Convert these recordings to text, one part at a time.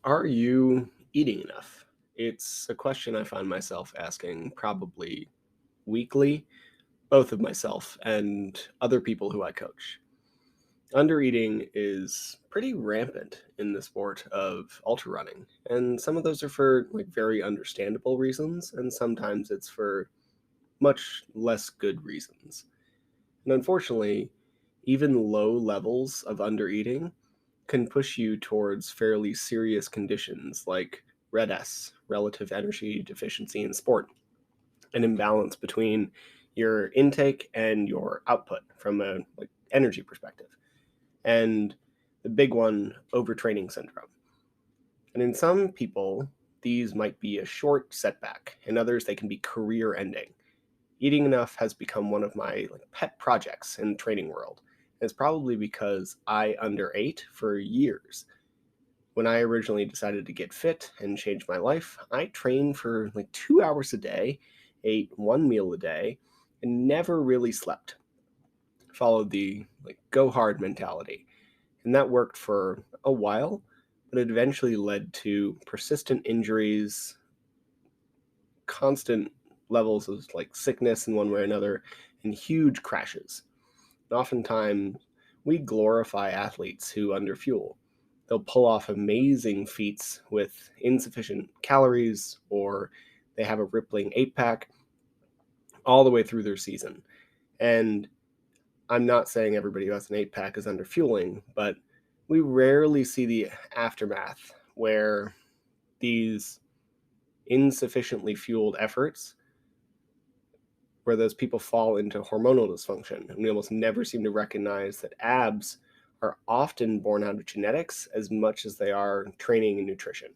Are you eating enough? It's a question I find myself asking probably weekly, both of myself and other people who I coach. Undereating is pretty rampant in the sport of ultrarunning, and some of those are for very understandable reasons, and sometimes it's for much less good reasons. And unfortunately, even low levels of undereating can push you towards fairly serious conditions like RED-S, relative energy deficiency in sport, an imbalance between your intake and your output from a energy perspective, and the big one, overtraining syndrome. And in some people, these might be a short setback. In others, they can be career ending. Eating enough has become one of my pet projects in the training world. And it's probably because I underate for years. When I originally decided to get fit and change my life, I trained for 2 hours a day, ate one meal a day, and never really slept. Followed the go hard mentality. And that worked for a while, but it eventually led to persistent injuries, constant levels of sickness in one way or another, and huge crashes. And oftentimes, we glorify athletes who underfuel. They'll pull off amazing feats with insufficient calories, or they have a rippling 8-pack all the way through their season. And I'm not saying everybody who has an 8-pack is underfueling, but we rarely see the aftermath where these insufficiently fueled efforts, where those people fall into hormonal dysfunction. And we almost never seem to recognize that abs are often born out of genetics as much as they are training and nutrition.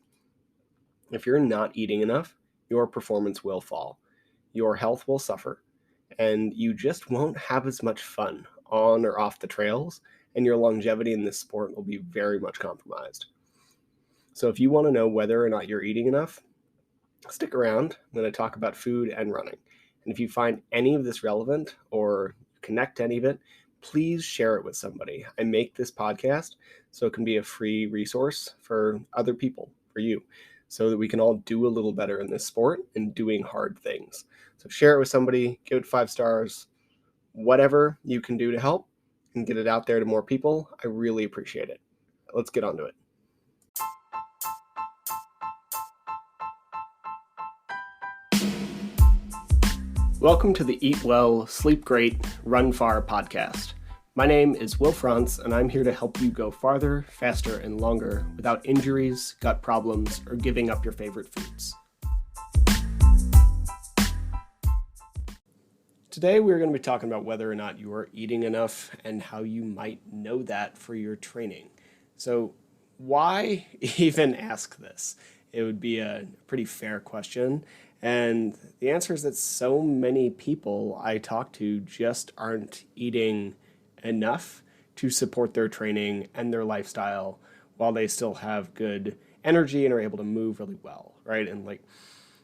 If you're not eating enough, your performance will fall, your health will suffer, and you just won't have as much fun on or off the trails, and your longevity in this sport will be very much compromised. So if you want to know whether or not you're eating enough, stick around. I'm going to talk about food and running. And if you find any of this relevant or connect to any of it, please share it with somebody. I make this podcast so it can be a free resource for other people, for you, so that we can all do a little better in this sport and doing hard things. So share it with somebody, give it 5 stars, whatever you can do to help and get it out there to more people. I really appreciate it. Let's get on to it. Welcome to the Eat Well, Sleep Great, Run Far podcast. My name is Will Frantz, and I'm here to help you go farther, faster, and longer without injuries, gut problems, or giving up your favorite foods. Today, we're going to be talking about whether or not you are eating enough and how you might know that for your training. So, why even ask this? It would be a pretty fair question. And the answer is that so many people I talk to just aren't eating enough to support their training and their lifestyle while they still have good energy and are able to move really well, right? And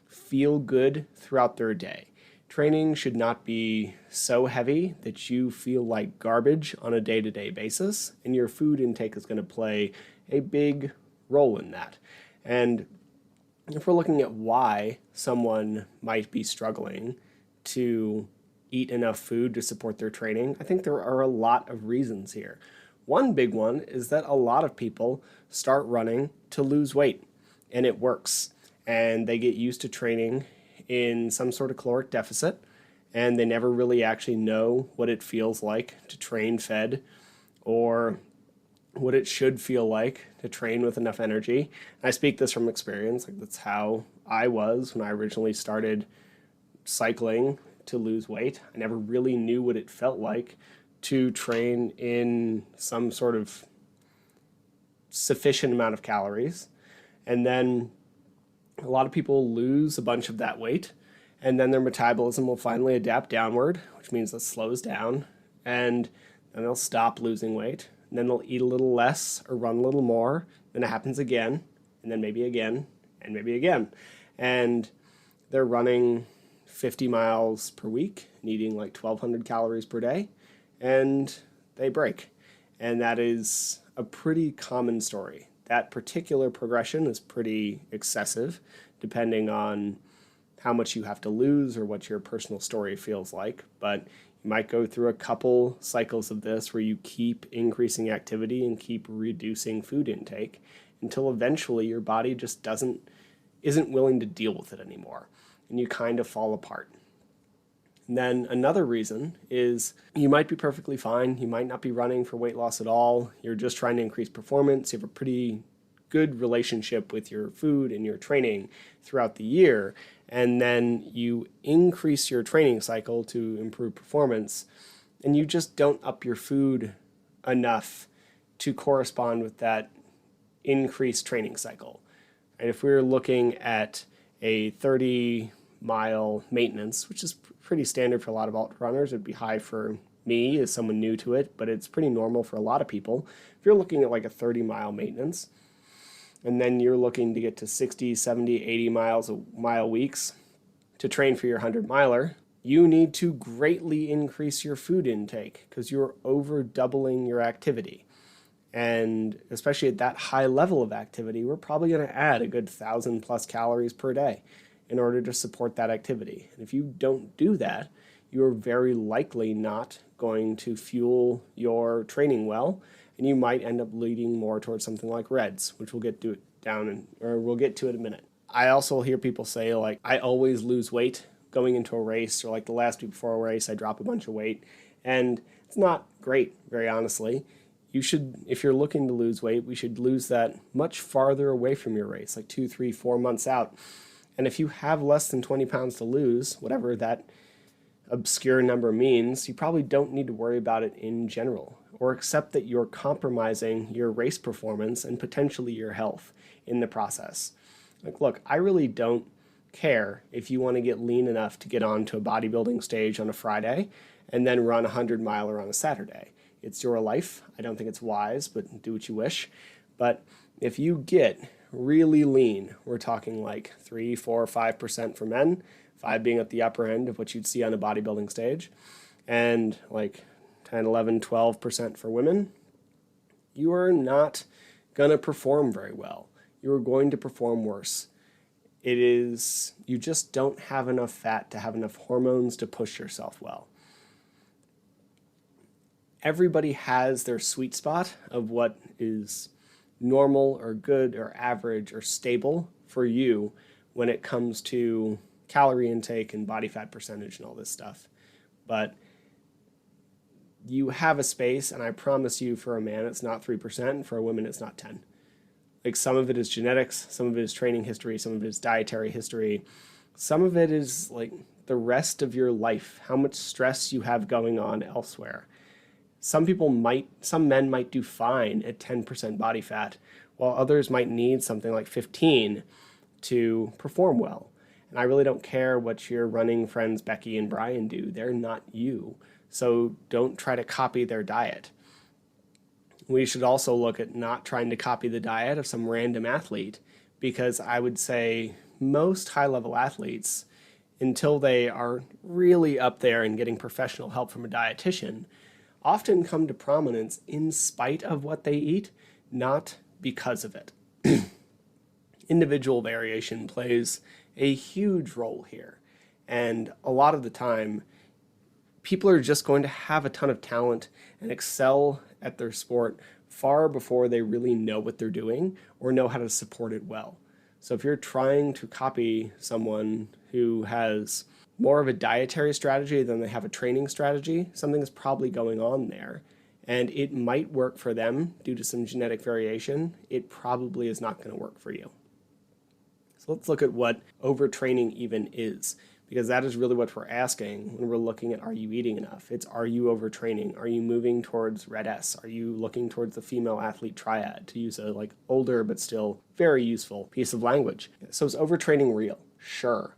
feel good throughout their day. Training should not be so heavy that you feel like garbage on a day-to-day basis, and your food intake is going to play a big role in that. And if we're looking at why someone might be struggling to eat enough food to support their training, I think there are a lot of reasons here. One big one is that a lot of people start running to lose weight, and it works. And they get used to training in some sort of caloric deficit, and they never really actually know what it feels like to train fed or what it should feel like to train with enough energy. And I speak this from experience. That's how I was when I originally started cycling to lose weight. I never really knew what it felt like to train in some sort of sufficient amount of calories. And then a lot of people lose a bunch of that weight, and then their metabolism will finally adapt downward, which means it slows down, and then they'll stop losing weight. And then they'll eat a little less or run a little more. Then it happens again, and then maybe again, and maybe again. And they're running 50 miles per week, needing 1,200 calories per day, and they break. And that is a pretty common story. that particular progression is pretty excessive, depending on how much you have to lose or what your personal story feels like. But you might go through a couple cycles of this where you keep increasing activity and keep reducing food intake until eventually your body just isn't willing to deal with it anymore, and you kind of fall apart. And then another reason is you might be perfectly fine. You might not be running for weight loss at all. You're just trying to increase performance. You have a pretty good relationship with your food and your training throughout the year. And then you increase your training cycle to improve performance, and you just don't up your food enough to correspond with that increased training cycle. And if we were looking at a 30-mile maintenance, which is pretty standard for a lot of ultra runners, it'd be high for me as someone new to it, but it's pretty normal for a lot of people. If you're looking at like a 30-mile maintenance, and then you're looking to get to 60, 70, 80 mile weeks to train for your 100-miler, you need to greatly increase your food intake because you're over doubling your activity. And especially at that high level of activity, we're probably going to add a good 1,000+ calories per day in order to support that activity. And if you don't do that, you're very likely not going to fuel your training well, and you might end up leading more towards something like RED-S, which we'll get to we'll get to it in a minute. I also hear people say, like, I always lose weight going into a race, or like the last week before a race, I drop a bunch of weight, and it's not great, very honestly. You should, if you're looking to lose weight, we should lose that much farther away from your race, like 2, 3, 4 months out. And if you have less than 20 pounds to lose, whatever that obscure number means, you probably don't need to worry about it in general, or accept that you're compromising your race performance and potentially your health in the process. Like, look, I really don't care if you want to get lean enough to get onto a bodybuilding stage on a Friday and then run a 100-miler on a Saturday. It's your life. I don't think it's wise, but do what you wish. But if you get really lean, we're talking like 3, 4, 5% for men, 5 being at the upper end of what you'd see on a bodybuilding stage, and like 10, 11, 12% for women, you are not going to perform very well. You are going to perform worse. You just don't have enough fat to have enough hormones to push yourself well. Everybody has their sweet spot of what is normal or good or average or stable for you when it comes to calorie intake and body fat percentage and all this stuff. But you have a space, and I promise you, for a man it's not 3%, and for a woman it's not 10. Like, some of it is genetics, some of it is training history, some of it is dietary history, some of it is like the rest of your life, how much stress you have going on elsewhere. Some men might do fine at 10% body fat, while others might need something like 15 to perform well. And I really don't care what your running friends Becky and Brian do. They're not you. So don't try to copy their diet. We should also look at not trying to copy the diet of some random athlete, because I would say most high-level athletes, until they are really up there and getting professional help from a dietitian, often come to prominence in spite of what they eat, not because of it. Individual variation plays a huge role here. And a lot of the time, people are just going to have a ton of talent and excel at their sport far before they really know what they're doing or know how to support it well. So if you're trying to copy someone who has more of a dietary strategy than they have a training strategy, something is probably going on there. And it might work for them due to some genetic variation. It probably is not going to work for you. So let's look at what overtraining even is, because that is really what we're asking when we're looking at, are you eating enough? It's, are you overtraining? Are you moving towards RED-S? Are you looking towards the female athlete Triad, to use a older but still very useful piece of language? So is overtraining real? Sure.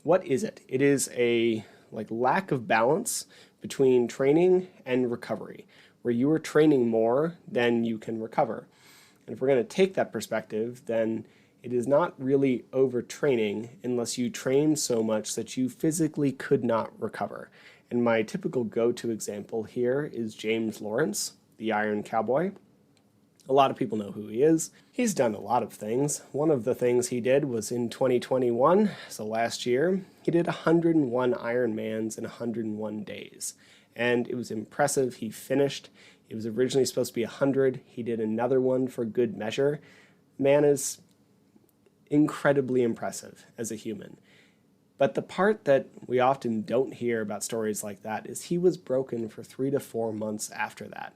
What is it? It is a lack of balance between training and recovery, where you are training more than you can recover. And if we're going to take that perspective, then it is not really overtraining unless you train so much that you physically could not recover. And my typical go-to example here is James Lawrence, the Iron Cowboy. A lot of people know who he is. He's done a lot of things. One of the things he did was in 2021, so last year, he did 101 Ironmans in 101 days. And it was impressive. He finished. It was originally supposed to be 100. He did another one for good measure. Man is incredibly impressive as a human. But the part that we often don't hear about stories like that is he was broken for 3 to 4 months after that.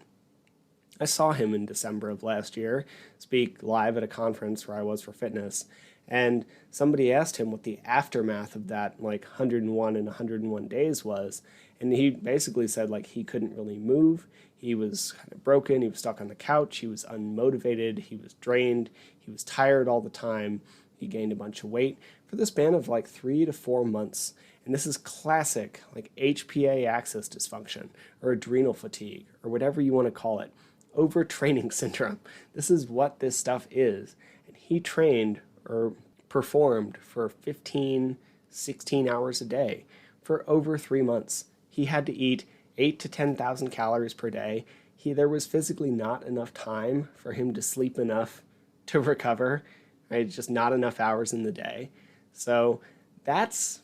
I saw him in December of last year speak live at a conference where I was for fitness, and somebody asked him what the aftermath of that 101 and 101 days was, and he basically said he couldn't really move, he was kind of broken, he was stuck on the couch, he was unmotivated, he was drained, he was tired all the time, he gained a bunch of weight for the span of 3 to 4 months. And this is classic HPA axis dysfunction or adrenal fatigue or whatever you want to call it. Overtraining syndrome. This is what this stuff is. And he trained or performed for 15, 16 hours a day for over 3 months. He had to eat 8 to 10,000 calories per day. There was physically not enough time for him to sleep enough to recover, right? Just not enough hours in the day. So that's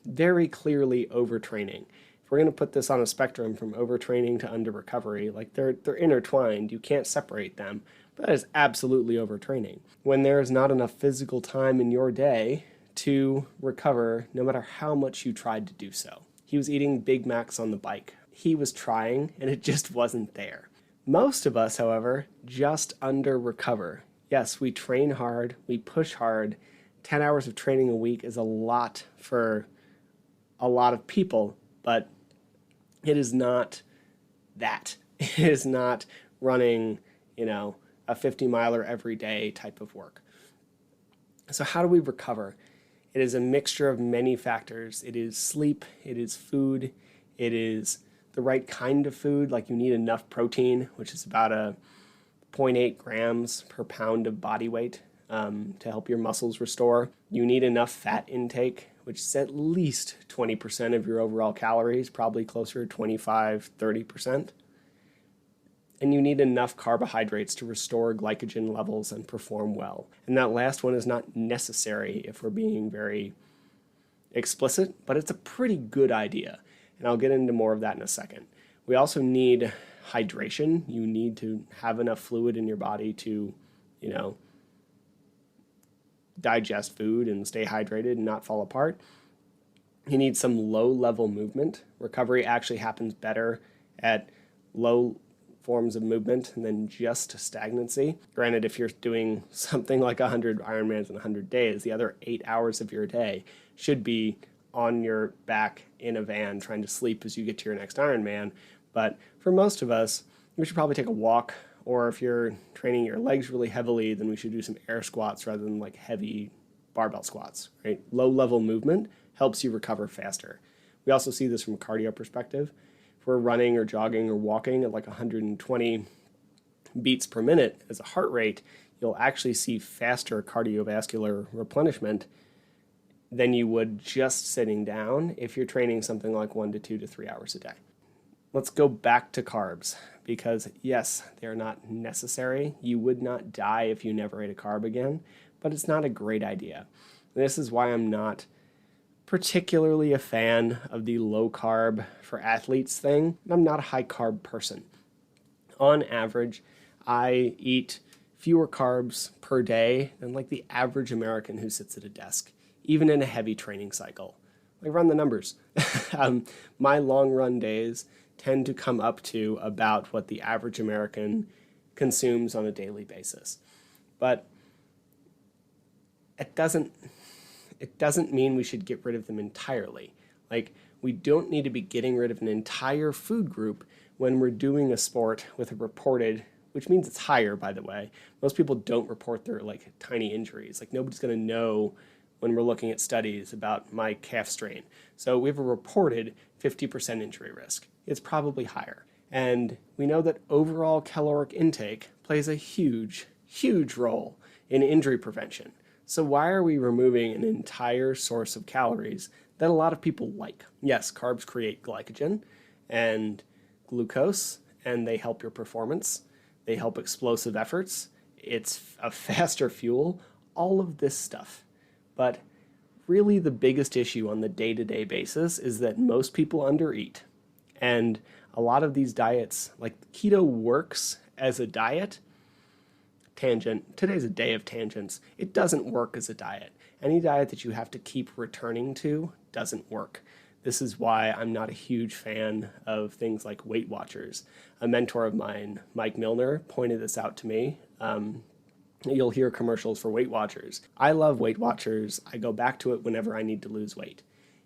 very clearly overtraining. If we're going to put this on a spectrum from overtraining to under recovery, they're intertwined. You can't separate them. But that is absolutely overtraining. When there is not enough physical time in your day to recover, no matter how much you tried to do so. He was eating Big Macs on the bike. He was trying, and it just wasn't there. Most of us, however, just under recover. Yes, we train hard, we push hard. 10 hours of training a week is a lot for a lot of people, but it is not that. It is not running, a 50-miler every day type of work. So how do we recover? It is a mixture of many factors. It is sleep, it is food, it is the right kind of food, you need enough protein, which is about 0.8 grams per pound of body weight to help your muscles restore. You need enough fat intake, which is at least 20% of your overall calories, probably closer to 25, 30%. And you need enough carbohydrates to restore glycogen levels and perform well. And that last one is not necessary if we're being very explicit, but it's a pretty good idea. And I'll get into more of that in a second. We also need hydration. You need to have enough fluid in your body to, digest food and stay hydrated and not fall apart. You need some low-level movement. Recovery actually happens better at low forms of movement than just stagnancy. Granted, if you're doing something like 100 Ironmans in 100 days, the other 8 hours of your day should be on your back in a van trying to sleep as you get to your next Ironman. But for most of us, we should probably take a walk, or if you're training your legs really heavily, then we should do some air squats rather than heavy barbell squats, right? Low-level movement helps you recover faster. We also see this from a cardio perspective. If we're running or jogging or walking at 120 beats per minute as a heart rate, you'll actually see faster cardiovascular replenishment than you would just sitting down if you're training something like 1 to 2 to 3 hours a day. Let's go back to carbs because, yes, they're not necessary. You would not die if you never ate a carb again, but it's not a great idea. This is why I'm not particularly a fan of the low carb for athletes thing. I'm not a high carb person. On average, I eat fewer carbs per day than the average American who sits at a desk, even in a heavy training cycle. Run the numbers. My long run days tend to come up to about what the average American consumes on a daily basis. But it doesn't mean we should get rid of them entirely. We don't need to be getting rid of an entire food group when we're doing a sport with a reported, which means it's higher, by the way. Most people don't report their tiny injuries. Nobody's going to know when we're looking at studies about my calf strain. So we have a reported 50% injury risk. It's probably higher. And we know that overall caloric intake plays a huge, huge role in injury prevention. So why are we removing an entire source of calories that a lot of people like? Yes, carbs create glycogen and glucose, and they help your performance. they help explosive efforts, it's a faster fuel, all of this stuff. But really the biggest issue on the day-to-day basis is that most people undereat. And a lot of these diets, like keto works as a diet, tangent, today's a day of tangents, it doesn't work as a diet. Any diet that you have to keep returning to doesn't work. This is why I'm not a huge fan of things like Weight Watchers. A mentor of mine, Mike Milner, pointed this out to me. You'll hear commercials for Weight Watchers. I love Weight Watchers. I go back to it whenever I need to lose weight.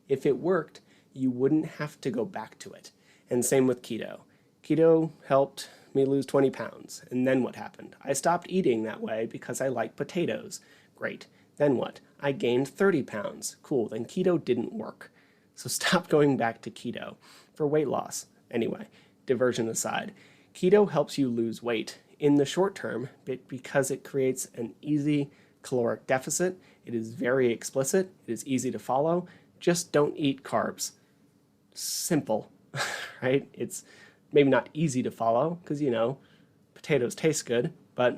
If it worked, you wouldn't have to go back to it. And same with keto. Keto helped me lose 20 pounds. And then what happened? I stopped eating that way because I like potatoes. Great. Then what? I gained 30 pounds. Cool. Then keto didn't work. So stop going back to keto for weight loss. Anyway, diversion aside, keto helps you lose weight in the short term because it creates an easy caloric deficit. It is very explicit. It is easy to follow. Just don't eat carbs. Simple, right? It's maybe not easy to follow because, potatoes taste good, but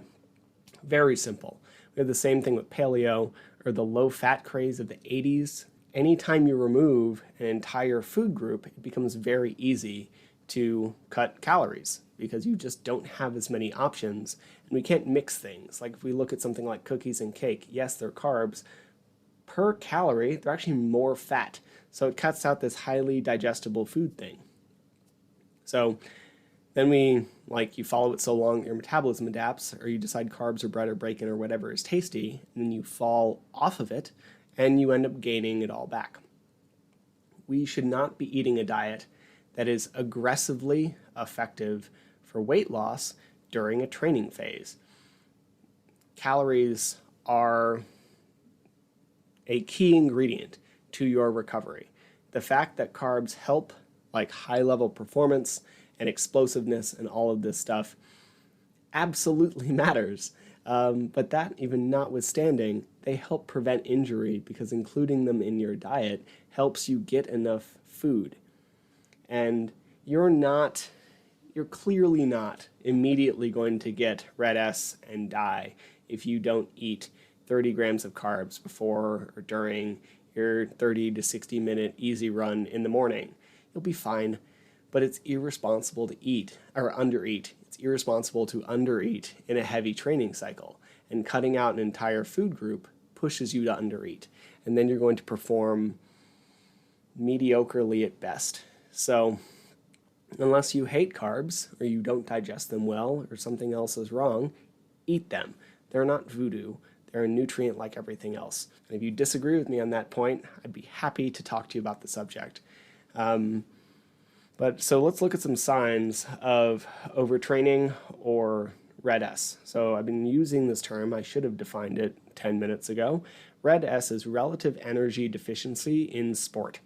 very simple. We have the same thing with paleo or the low-fat craze of the 80s. Anytime you remove an entire food group, it becomes very easy to cut calories because you just don't have as many options, and we can't mix things. Like if we look at something like cookies and cake, yes, they're carbs. Per calorie, they're actually more fat, so it cuts out this highly digestible food thing. So then you follow it so long your metabolism adapts, or you decide carbs or bread or bacon or whatever is tasty, and then you fall off of it, and you end up gaining it all back. We should not be eating a diet that is aggressively effective for weight loss during a training phase. Calories are a key ingredient to your recovery. The fact that carbs help like high-level performance and explosiveness and all of this stuff absolutely matters. But that even notwithstanding, they help prevent injury because including them in your diet helps you get enough food. And you're clearly not immediately going to get RED-S and die if you don't eat 30 grams of carbs before or during your 30 to 60 minute easy run in the morning. You'll be fine, but it's irresponsible to eat or undereat. It's irresponsible to undereat in a heavy training cycle, and cutting out an entire food group pushes you to undereat, and then you're going to perform mediocrely at best. So unless you hate carbs or you don't digest them well or something else is wrong, eat them. They're not voodoo. They're a nutrient like everything else. And if you disagree with me on that point, I'd be happy to talk to you about the subject. So let's look at some signs of overtraining or RED-S. So I've been using this term. I should have defined it 10 minutes ago. RED-S is relative energy deficiency in sport.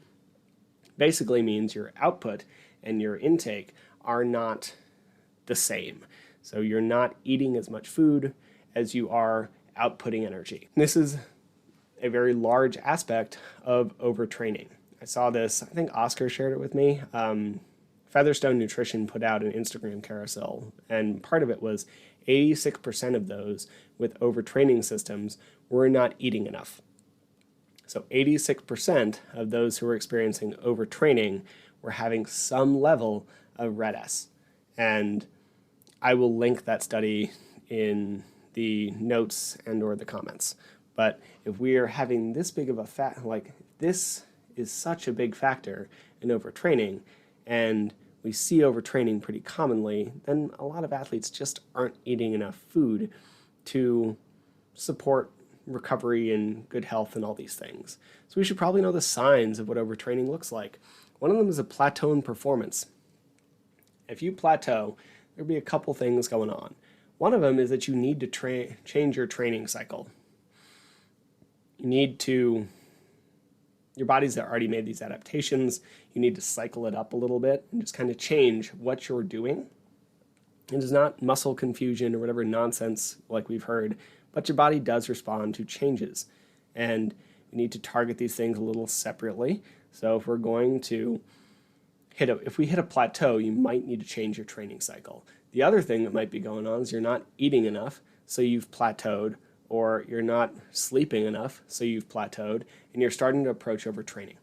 Basically means your output and your intake are not the same. So you're not eating as much food as you are outputting energy. This is a very large aspect of overtraining. I saw this, I think Oscar shared it with me. Featherstone Nutrition put out an Instagram carousel, and part of it was 86% of those with overtraining systems were not eating enough. So 86% of those who were experiencing overtraining were having some level of RED-S. And I will link that study in the notes and or the comments. But if we are having this big of a this is such a big factor in overtraining, and we see overtraining pretty commonly, then a lot of athletes just aren't eating enough food to support recovery and good health and all these things. So we should probably know the signs of what overtraining looks like. One of them is a plateau in performance. If you plateau, there'll be a couple things going on. One of them is that you need to change your training cycle. Your body's already made these adaptations. You need to cycle it up a little bit and just kind of change what you're doing. It is not muscle confusion or whatever nonsense like we've heard, but your body does respond to changes. And we need to target these things a little separately. So if we're going to if we hit a plateau, you might need to change your training cycle. The other thing that might be going on is you're not eating enough, so you've plateaued, or you're not sleeping enough, so you've plateaued, and you're starting to approach overtraining.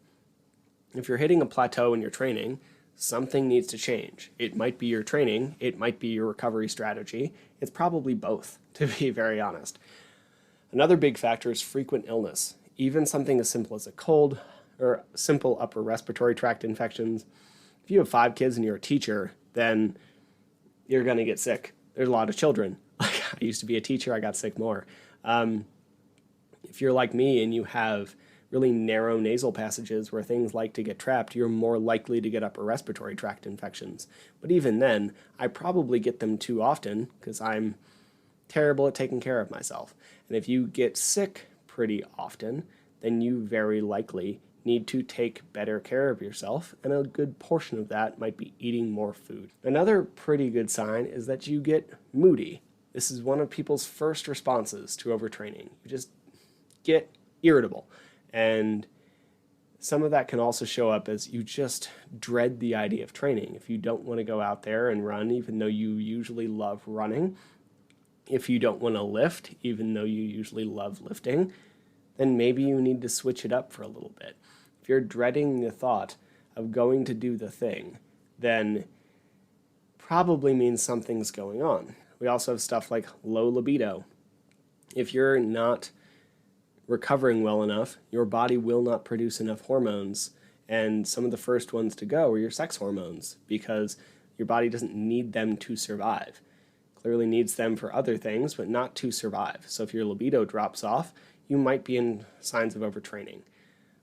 If you're hitting a plateau in your training, something needs to change. It might be your training, it might be your recovery strategy. It's probably both, to be very honest. Another big factor is frequent illness. Even something as simple as a cold or simple upper respiratory tract infections. If you have 5 kids and you're a teacher, then you're going to get sick. There's a lot of children. Like, I used to be a teacher, I got sick more. If you're like me and you have really narrow nasal passages where things like to get trapped, you're more likely to get upper respiratory tract infections. But even then, I probably get them too often because I'm terrible at taking care of myself. And if you get sick pretty often, then you very likely need to take better care of yourself, and a good portion of that might be eating more food. Another pretty good sign is that you get moody. This is one of people's first responses to overtraining. You just get irritable. And some of that can also show up as you just dread the idea of training. If you don't want to go out there and run, even though you usually love running, if you don't want to lift, even though you usually love lifting, then maybe you need to switch it up for a little bit. If you're dreading the thought of going to do the thing, then probably means something's going on. We also have stuff like low libido. If you're not recovering well enough, your body will not produce enough hormones, and some of the first ones to go are your sex hormones because your body doesn't need them to survive. Clearly needs them for other things, but not to survive. So if your libido drops off, you might be in signs of overtraining.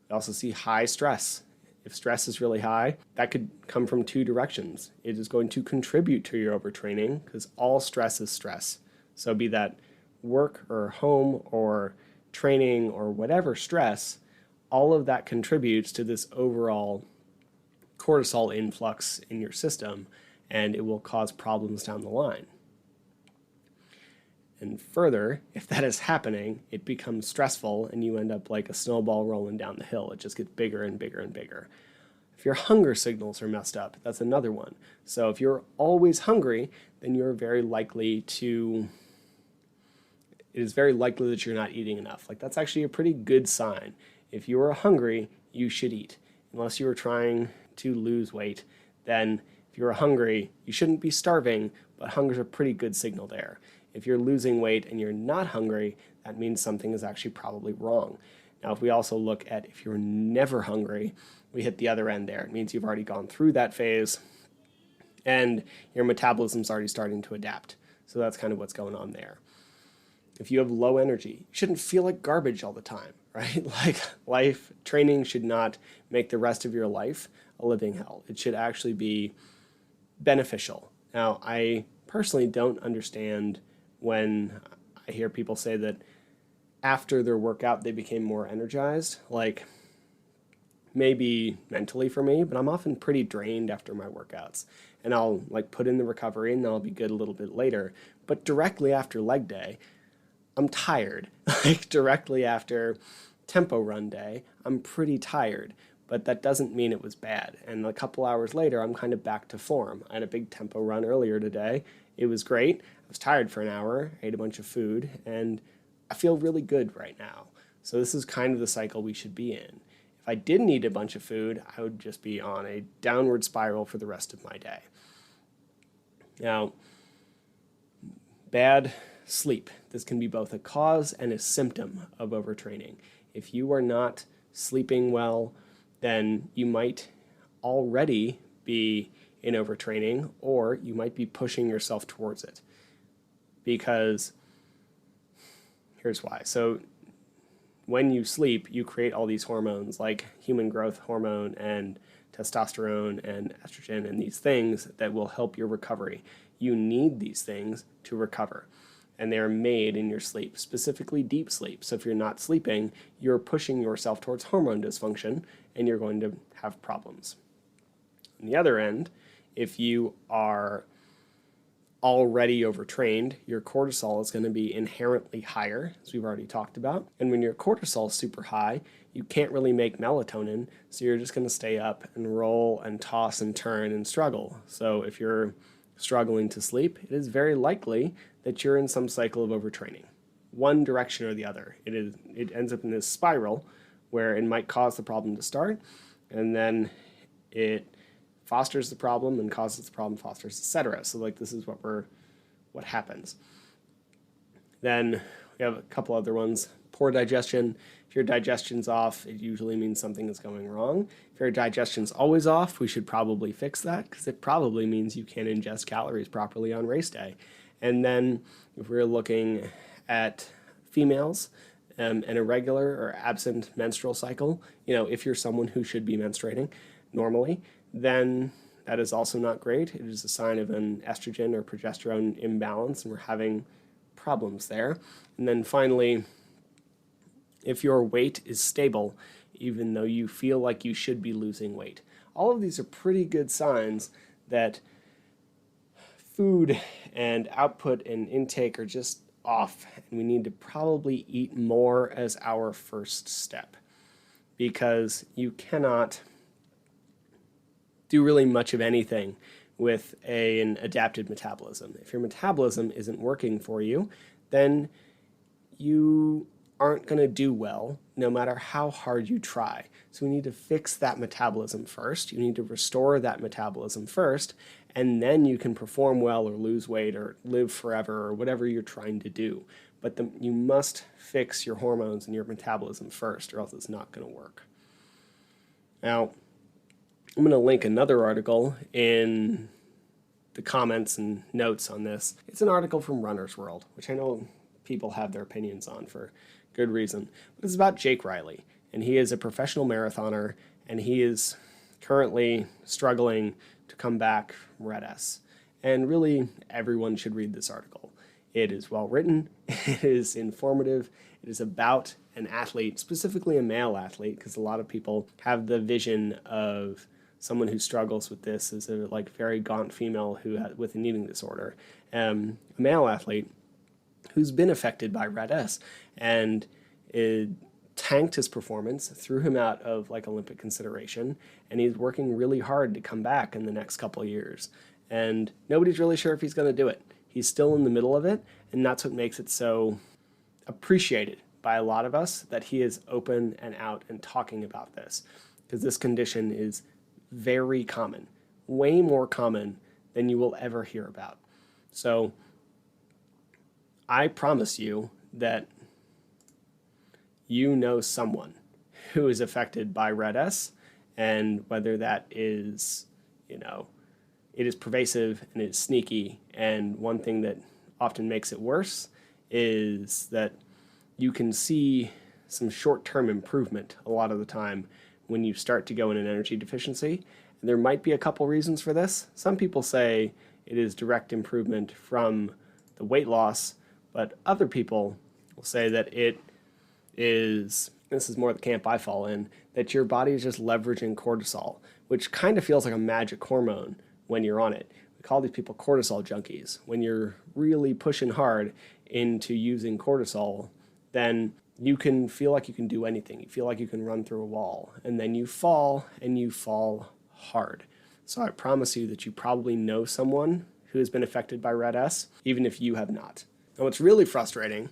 We also see high stress. If stress is really high, that could come from 2 directions. It is going to contribute to your overtraining because all stress is stress. So be that work or home or training or whatever stress, all of that contributes to this overall cortisol influx in your system, and it will cause problems down the line. And further, if that is happening, it becomes stressful and you end up like a snowball rolling down the hill. It just gets bigger and bigger and bigger. If your hunger signals are messed up, that's another one. So if you're always hungry, then you're very likely to, it is very likely that you're not eating enough. Like, that's actually a pretty good sign. If you are hungry, you should eat. Unless you are trying to lose weight, then if you're hungry, you shouldn't be starving, but hunger is a pretty good signal there. If you're losing weight and you're not hungry, that means something is actually probably wrong. Now, if we also look at if you're never hungry, we hit the other end there. It means you've already gone through that phase and your metabolism's already starting to adapt. So that's kind of what's going on there. If you have low energy, you shouldn't feel like garbage all the time, right? Like, training should not make the rest of your life a living hell. It should actually be beneficial. Now, I personally don't understand when I hear people say that after their workout they became more energized. Like, maybe mentally for me, but I'm often pretty drained after my workouts. And I'll like put in the recovery and then I'll be good a little bit later. But directly after leg day, I'm tired. Like, directly after tempo run day, I'm pretty tired. But that doesn't mean it was bad. And a couple hours later, I'm kind of back to form. I had a big tempo run earlier today. It was great. I was tired for an hour, ate a bunch of food, and I feel really good right now. So this is kind of the cycle we should be in. If I didn't eat a bunch of food, I would just be on a downward spiral for the rest of my day. Now, bad sleep. This can be both a cause and a symptom of overtraining. If you are not sleeping well, then you might already be in overtraining, or you might be pushing yourself towards it. Because here's why. So when you sleep, you create all these hormones like human growth hormone and testosterone and estrogen and these things that will help your recovery. You need these things to recover. And they are made in your sleep, specifically deep sleep. So if you're not sleeping, you're pushing yourself towards hormone dysfunction and you're going to have problems. On the other end, if you are already overtrained, your cortisol is going to be inherently higher, as we've already talked about. And when your cortisol is super high, you can't really make melatonin, so you're just going to stay up and roll and toss and turn and struggle. So if you're struggling to sleep, it is very likely that you're in some cycle of overtraining, one direction or the other. It ends up in this spiral where it might cause the problem to start, and then it fosters the problem and causes the problem, fosters, etc. So like this is what happens. Then we have a couple other ones. Poor digestion. If your digestion's off, it usually means something is going wrong. If your digestion's always off, we should probably fix that because it probably means you can't ingest calories properly on race day. And then if we're looking at females, an irregular or absent menstrual cycle, if you're someone who should be menstruating normally, then that is also not great. It is a sign of an estrogen or progesterone imbalance, and we're having problems there. And then finally, if your weight is stable, even though you feel like you should be losing weight. All of these are pretty good signs that food and output and intake are just off, and we need to probably eat more as our first step, because you cannot do really much of anything with an adapted metabolism. If your metabolism isn't working for you, then you aren't going to do well no matter how hard you try. So we need to fix that metabolism first. You need to restore that metabolism first, and then you can perform well or lose weight or live forever or whatever you're trying to do. But you must fix your hormones and your metabolism first, or else it's not going to work. Now, I'm going to link another article in the comments and notes on this. It's an article from Runner's World, which I know people have their opinions on for good reason. But it's about Jake Riley, and he is a professional marathoner, and he is currently struggling to come back from RED-S. And really, everyone should read this article. It is well written, it is informative, it is about an athlete, specifically a male athlete, because a lot of people have the vision of someone who struggles with this as a very gaunt female with an eating disorder. A male athlete who's been affected by RED-S, and it tanked his performance, threw him out of Olympic consideration, and he's working really hard to come back in the next couple of years. And nobody's really sure if he's going to do it. He's still in the middle of it, and that's what makes it so appreciated by a lot of us, that he is open and out and talking about this, because this condition is very common, way more common than you will ever hear about. So I promise you that you know someone who is affected by RED-S, and whether that is, it is pervasive and it's sneaky, and one thing that often makes it worse is that you can see some short-term improvement a lot of the time when you start to go in an energy deficiency. And there might be a couple reasons for this. Some people say it is direct improvement from the weight loss, but other people will say that it is, this is more the camp I fall in, that your body is just leveraging cortisol, which kind of feels like a magic hormone when you're on it. We call these people cortisol junkies. When you're really pushing hard into using cortisol, then you can feel like you can do anything. You feel like you can run through a wall, and then you fall, and you fall hard. So I promise you that you probably know someone who has been affected by RED-S, even if you have not. And what's really frustrating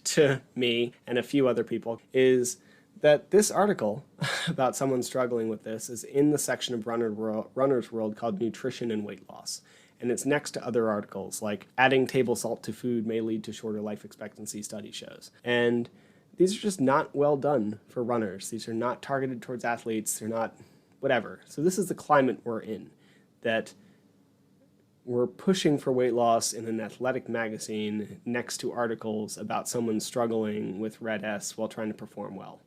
to me and a few other people is that this article about someone struggling with this is in the section of Runner's World called Nutrition and Weight Loss. And it's next to other articles like adding table salt to food may lead to shorter life expectancy, study shows. And these are just not well done for runners. These are not targeted towards athletes. They're not whatever. So this is the climate we're in, that we're pushing for weight loss in an athletic magazine next to articles about someone struggling with RED-S while trying to perform well.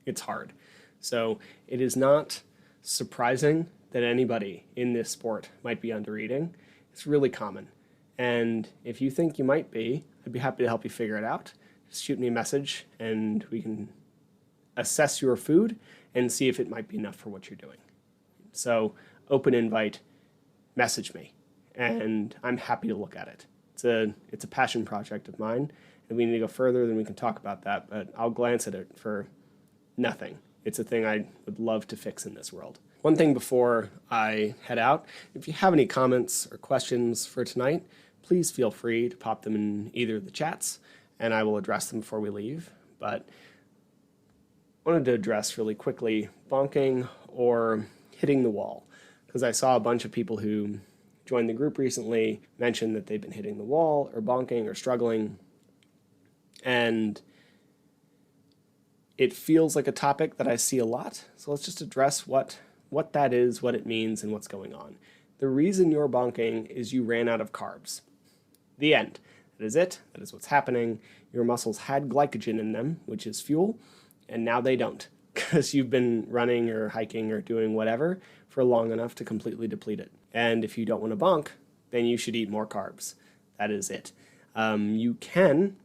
It's hard. So it is not surprising that anybody in this sport might be undereating. It's really common. And if you think you might be, I'd be happy to help you figure it out. Just shoot me a message and we can assess your food and see if it might be enough for what you're doing. So open invite, message me, and I'm happy to look at it. It's a passion project of mine, and we need to go further, then we can talk about that, but I'll glance at it for nothing. It's a thing I would love to fix in this world. One thing before I head out, if you have any comments or questions for tonight, please feel free to pop them in either of the chats, and I will address them before we leave. But I wanted to address really quickly bonking or hitting the wall, because I saw a bunch of people who joined the group recently mention that they've been hitting the wall or bonking or struggling, and it feels like a topic that I see a lot. So let's just address what that is, what it means, and what's going on. The reason you're bonking is you ran out of carbs. The end. That is it. That is what's happening. Your muscles had glycogen in them, which is fuel, and now they don't, because you've been running or hiking or doing whatever for long enough to completely deplete it. And if you don't want to bonk, then you should eat more carbs. That is it. You can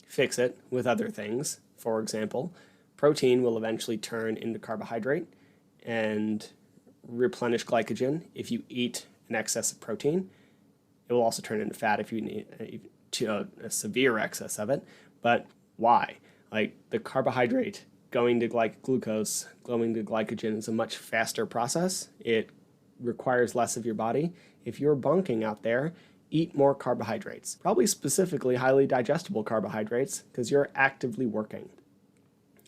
fix it with other things. For example, protein will eventually turn into carbohydrate and replenish glycogen if you eat an excess of protein. It will also turn into fat if you eat a severe excess of it. But why? Like, the carbohydrate going to glucose, going to glycogen is a much faster process. It requires less of your body. If you're bonking out there, eat more carbohydrates, probably specifically highly digestible carbohydrates, because you're actively working.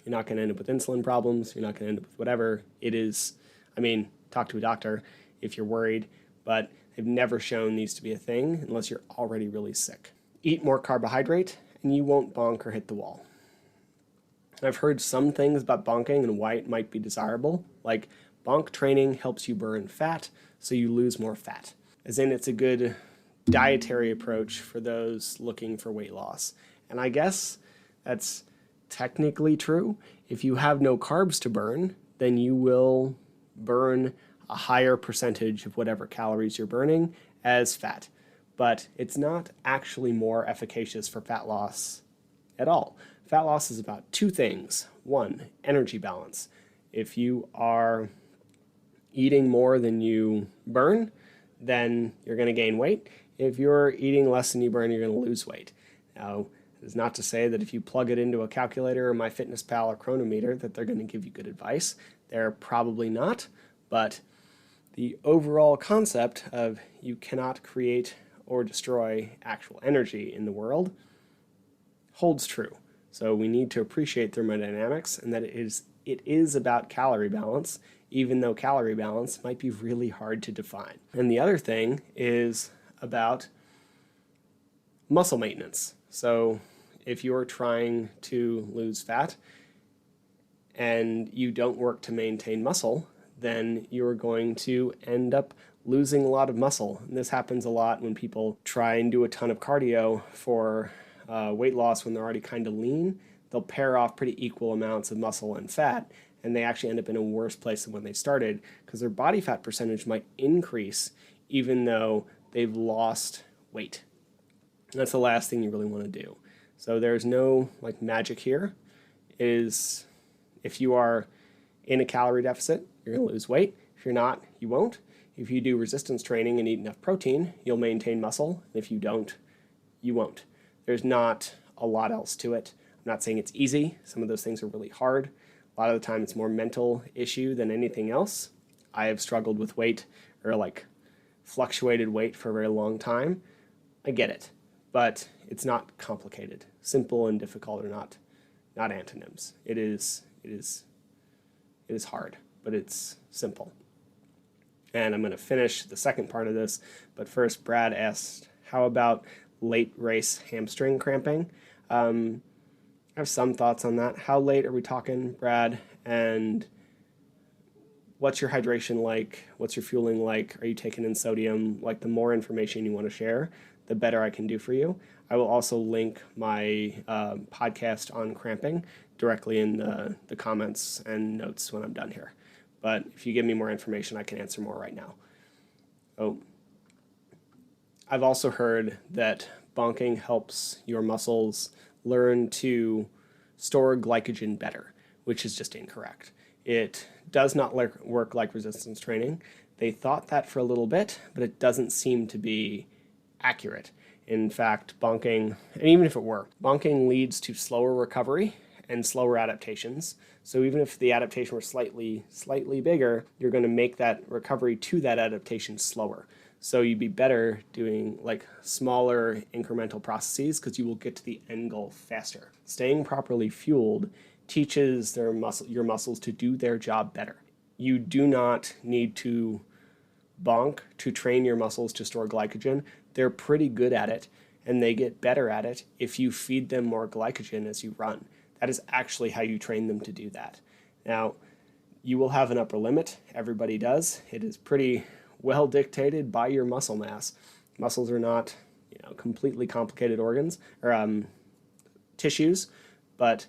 You're not going to end up with insulin problems. You're not going to end up with whatever it is. I mean, talk to a doctor if you're worried, but they've never shown these to be a thing unless you're already really sick. Eat more carbohydrate and you won't bonk or hit the wall. I've heard some things about bonking and why it might be desirable, like bonk training helps you burn fat, so you lose more fat. As in, it's a good dietary approach for those looking for weight loss. And I guess that's technically true. If you have no carbs to burn, then you will burn a higher percentage of whatever calories you're burning as fat. But it's not actually more efficacious for fat loss at all. Fat loss is about two things. One, energy balance. If you are eating more than you burn, then you're going to gain weight. If you're eating less than you burn, you're going to lose weight. Now, it is not to say that if you plug it into a calculator or MyFitnessPal or Chronometer that they're going to give you good advice. They're probably not, but the overall concept of you cannot create or destroy actual energy in the world holds true. So we need to appreciate thermodynamics and that it is about calorie balance, even though calorie balance might be really hard to define. And the other thing is about muscle maintenance. So if you're trying to lose fat and you don't work to maintain muscle, then you're going to end up losing a lot of muscle. And this happens a lot when people try and do a ton of cardio for weight loss when they're already kind of lean. They'll pair off pretty equal amounts of muscle and fat, and they actually end up in a worse place than when they started because their body fat percentage might increase even though they've lost weight. And that's the last thing you really want to do. So there's no magic here. Is if you are in a calorie deficit, you're going to lose weight. If you're not, you won't. If you do resistance training and eat enough protein, you'll maintain muscle. And if you don't, you won't. There's not a lot else to it. I'm not saying it's easy. Some of those things are really hard. A lot of the time it's more mental issue than anything else. I have struggled with weight or fluctuated weight for a very long time. I get it, but it's not complicated. Simple and difficult are not antonyms. It is hard, but it's simple. And I'm going to finish the second part of this, but first Brad asked, how about late race hamstring cramping? I have some thoughts on that. How late are we talking, Brad? And what's your hydration like? What's your fueling like? Are you taking in sodium? The more information you want to share, the better I can do for you. I will also link my podcast on cramping directly in the comments and notes when I'm done here. But if you give me more information, I can answer more right now. Oh, I've also heard that bonking helps your muscles learn to store glycogen better, which is just incorrect. It does not work like resistance training. They thought that for a little bit, but it doesn't seem to be accurate. In fact, bonking, and even if it were, bonking leads to slower recovery and slower adaptations. So even if the adaptation were slightly bigger, you're going to make that recovery to that adaptation slower. So you'd be better doing like smaller incremental processes because you will get to the end goal faster. Staying properly fueled teaches your muscles to do their job better. You do not need to bonk to train your muscles to store glycogen. They're pretty good at it, and they get better at it if you feed them more glycogen as you run. That is actually how you train them to do that. Now, you will have an upper limit. Everybody does. It is pretty well dictated by your muscle mass. Muscles are not, completely complicated organs or tissues, but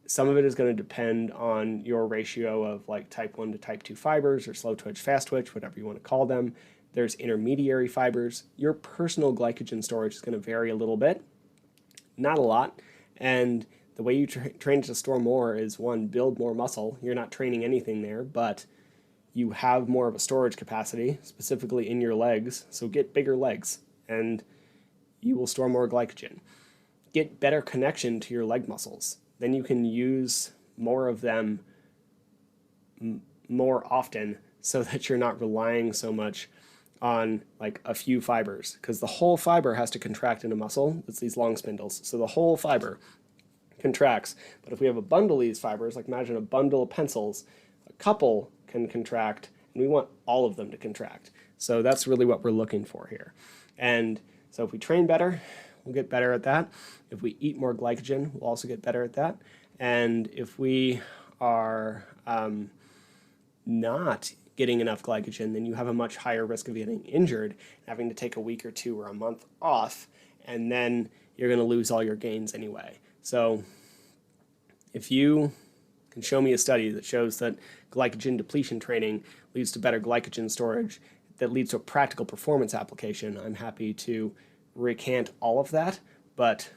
some of it is going to depend on your ratio of like type 1 to type 2 fibers or slow twitch, fast twitch, whatever you want to call them. There's intermediary fibers. Your personal glycogen storage is going to vary a little bit, not a lot. And the way you train to store more is, one, build more muscle. You're not training anything there, but you have more of a storage capacity, specifically in your legs. So get bigger legs, and you will store more glycogen. Get better connection to your leg muscles. Then you can use more of them more often so that you're not relying so much on like a few fibers, because the whole fiber has to contract in a muscle. It's these long spindles. So the whole fiber contracts. But if we have a bundle of these fibers, like imagine a bundle of pencils, a couple can contract, and we want all of them to contract. So that's really what we're looking for here. And so if we train better, we'll get better at that. If we eat more glycogen, we'll also get better at that. And if we are not getting enough glycogen, then you have a much higher risk of getting injured, having to take a week or 2 or a month off, and then you're going to lose all your gains anyway. So if you can show me a study that shows that glycogen depletion training leads to better glycogen storage, that leads to a practical performance application, I'm happy to recant all of that, but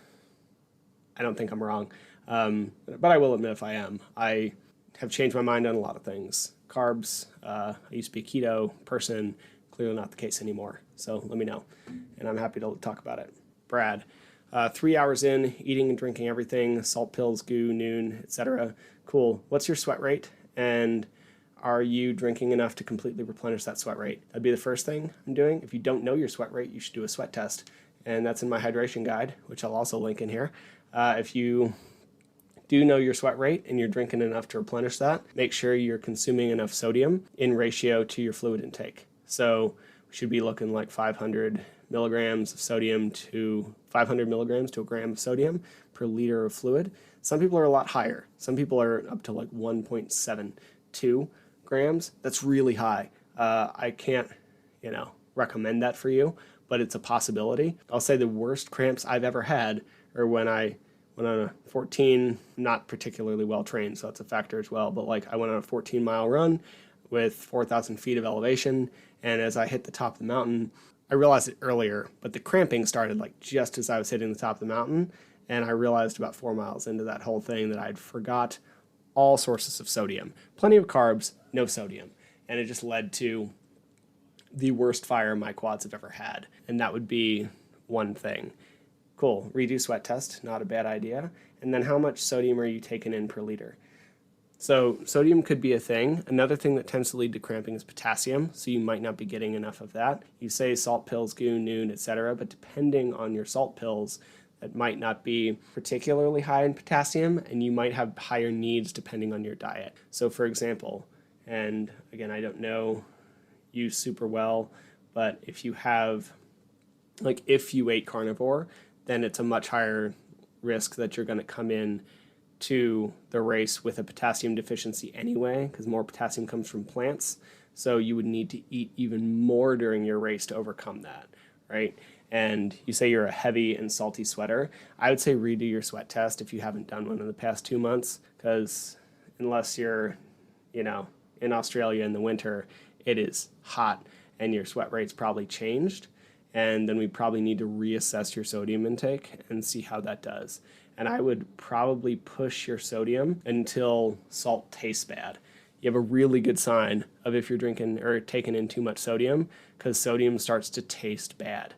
I don't think I'm wrong. But I will admit if I am. I have changed my mind on a lot of things. Carbs, I used to be a keto person, clearly not the case anymore. So let me know, and I'm happy to talk about it. Brad, 3 hours in, eating and drinking everything, salt pills, goo, noon, etc. Cool. What's your sweat rate? And are you drinking enough to completely replenish that sweat rate? That'd be the first thing I'm doing. If you don't know your sweat rate, you should do a sweat test. And that's in my hydration guide, which I'll also link in here. If you do know your sweat rate and you're drinking enough to replenish that, make sure you're consuming enough sodium in ratio to your fluid intake. So we should be looking like 500 milligrams of sodium to 500 milligrams to a gram of sodium per liter of fluid. Some people are a lot higher. Some people are up to like 1.72 grams. That's really high. I can't, recommend that for you, but it's a possibility. I'll say the worst cramps I've ever had are when I went on a 14, not particularly well trained, so that's a factor as well, but like I went on a 14-mile run with 4,000 feet of elevation, and as I hit the top of the mountain, I realized it earlier, but the cramping started like just as I was hitting the top of the mountain, and I realized about 4 miles into that whole thing that I'd forgot all sources of sodium. Plenty of carbs, no sodium, and it just led to the worst fire my quads have ever had, and that would be one thing. Cool, redo sweat test, not a bad idea. And then how much sodium are you taking in per liter? So sodium could be a thing. Another thing that tends to lead to cramping is potassium, so you might not be getting enough of that. You say salt pills, goo, noon, etc., but depending on your salt pills, that might not be particularly high in potassium, and you might have higher needs depending on your diet. So for example, and again, I don't know you super well, but if you have, like if you ate carnivore, then it's a much higher risk that you're going to come in to the race with a potassium deficiency anyway, because more potassium comes from plants. So you would need to eat even more during your race to overcome that, right? And you say you're a heavy and salty sweater. I would say redo your sweat test if you haven't done one in the past 2 months, because unless you're, in Australia in the winter, it is hot and your sweat rate's probably changed. And then we probably need to reassess your sodium intake and see how that does. And I would probably push your sodium until salt tastes bad. You have a really good sign of if you're drinking or taking in too much sodium, because sodium starts to taste bad.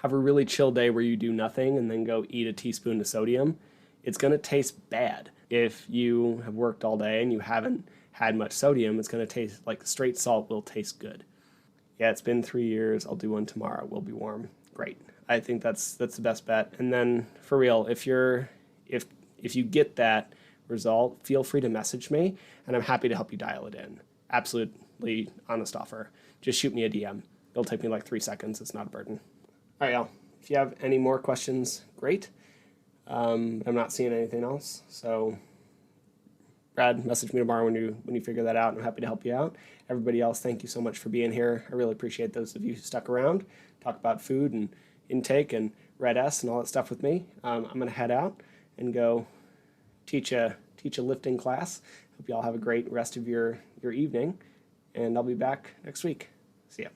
Have a really chill day where you do nothing and then go eat a teaspoon of sodium. It's going to taste bad. If you have worked all day and you haven't had much sodium, it's going to taste like straight salt will taste good. Yeah, it's been 3 years. I'll do one tomorrow. We'll be warm. Great. I think that's the best bet. And then for real, if you get that result, feel free to message me, and I'm happy to help you dial it in. Absolutely honest offer. Just shoot me a DM. It'll take me like 3 seconds. It's not a burden. All right, y'all. If you have any more questions, great. I'm not seeing anything else, so Brad, message me tomorrow when you figure that out. I'm happy to help you out. Everybody else, thank you so much for being here. I really appreciate those of you who stuck around, talk about food and intake and RED-S and all that stuff with me. I'm going to head out and go teach a lifting class. Hope you all have a great rest of your evening, and I'll be back next week. See ya.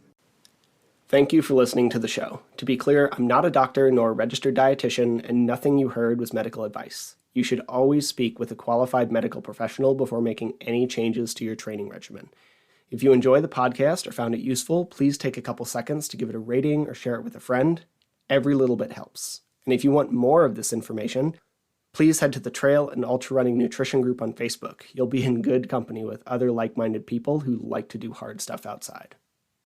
Thank you for listening to the show. To be clear, I'm not a doctor nor a registered dietitian, and nothing you heard was medical advice. You should always speak with a qualified medical professional before making any changes to your training regimen. If you enjoy the podcast or found it useful, please take a couple seconds to give it a rating or share it with a friend. Every little bit helps. And if you want more of this information, please head to the Trail and Ultrarunning Nutrition group on Facebook. You'll be in good company with other like-minded people who like to do hard stuff outside.